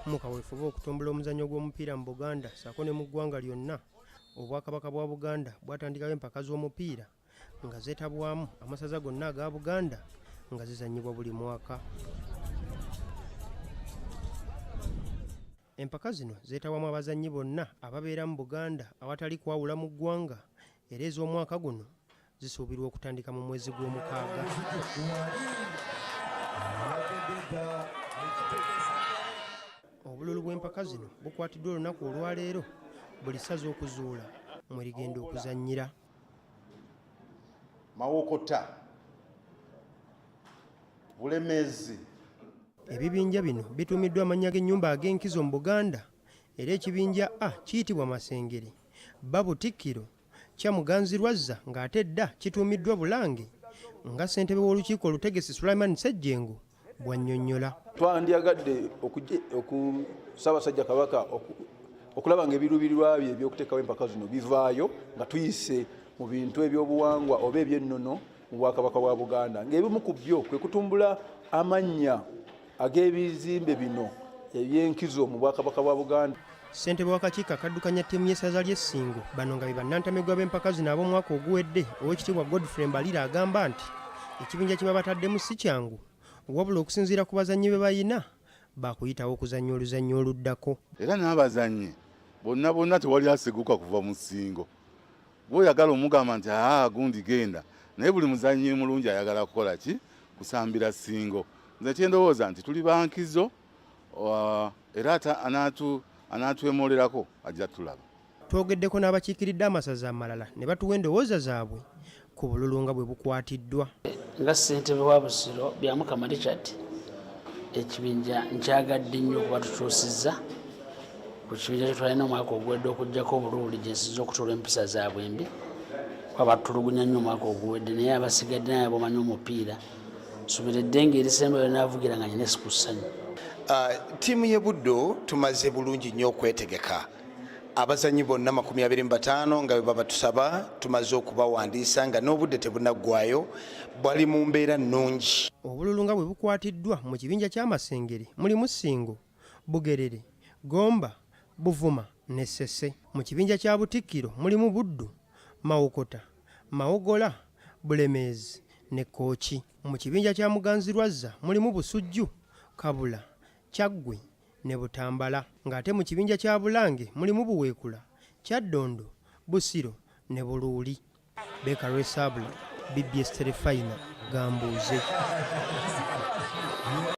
mu kaweefube okutumbula omuzannyo gw'omupiira mu Buganda ssaako ne mu ggwanga lyonna, obwakabaka bwa Buganda bwatandikawo empaka z'omupiira nga zeetabwamu amasaza gonna aga Buganda nga zizannyibwa buli mwaka. Empaka zino zeetabwamu abazannyi bonna ababeera mu Buganda awatali kwawula mu ggwanga, era ez'omwaka guno zisuubirwa okutandika mu mwezi gw'Omukaaga. Obululu bw'empaka zino bukwatiddwa olunaku olwaleero buli ssaza okuzuula mwe ligenda okuzannyira. Mawokota, Bulemeezi. Ebibinja bino bituumiddwa amannya g'ennyumba ag'enkizo mu Buganda, era ekibinja A kiyitibwa Masengere, B Butikkiro, C Muganzirwazza ng'ate edda kituumiddwa Bulange nga ssentebe w'olukiiko olutegesi Sulaiman Ssejjengo bw'annyonnyola. Twandyagadde Ssaabasajja Kabaka okulaba ng'ebiruubirirwa bye eby'okuteekawo empaka zino bivaayo nga tuyise mu bintu ebyobuwangwa oba eby'ennono mu Bwakabaka bwa Buganda, ng'ebimu ku byo kwe kutumbula amannya ag'ebizimbe bino eby'enkizo mu Bwakabaka bwa Buganda. Ssentebe w'akakiiko akaddukanya ttiimu y'essaza ly'e Ssingo bano nga be bannantamigwa b'empaka zino ab'omwaka oguwedde, Oweekitiibwa Godfrey Mbalira agamba nti ekibinja kye babataddemu si kyangu, wabula okusinziira ku bazannyi be bayina baakuyitawo okuzannya oluzannyo oluddako. Era n'abazannyi bonna tewali aseguka kuva mu Ssingo. Bw'oyagala omugamba nti gundi genda, naye buli muzannyi mulungi ayagala kukola ki? Kusambira Ssingo. Nze kyendowooza nti tuli bankizo, era anaatwemolerako ajja tulaba. Twogeddeko n'abakiikiridde amasaza amalala ne batuwa endowooza zaabwe ku bululu nga bwe bukwatiddwa. Nga ssentebe wa Busiro Byamukama Richard, ekibinja nkyagadde nnyo okuba tukyusizza ku kibinja kye twalina omwaka oguwedde okuggyako obululu gye nsiza okutuula empisa zaabwe embi. Abatulugunya nnyo omwaka oguwedde, naye abasigadde naye bomanyi omupiira subiridde ng'erisembayo n'avugira nga nyina esiku ssanyu. Ttiimu y'e Buddo tumaze bulungi nnyo okwetegeka. Abazannyi bonna 25 nga bwe babatusaba tumaze okubawandiisa nga n'obudde tebunaggwaayo, bwali mu mbeera nnungi. Obululu nga bwe bukwatiddwa mu kibinja ky'Amasengere mulimu Ssingo, Bugerere, Gomba, Buvuma ne Ssese. Mu kibinja kya Butikkiro mulimu Buddu, Mawokota, Mawogola, Bulemeezi ne Kooki. Mu kibinja kya Muganzirwazza mulimu Busujju, Kabula, Kyaggwe ne Butambala, ng'ate mu kibinja kya Bulange mulimu Buweekula, Kyaddondo, Busiro ne Buluuli. Beka Lwesabula, BBS Terefayina, Gambuuze.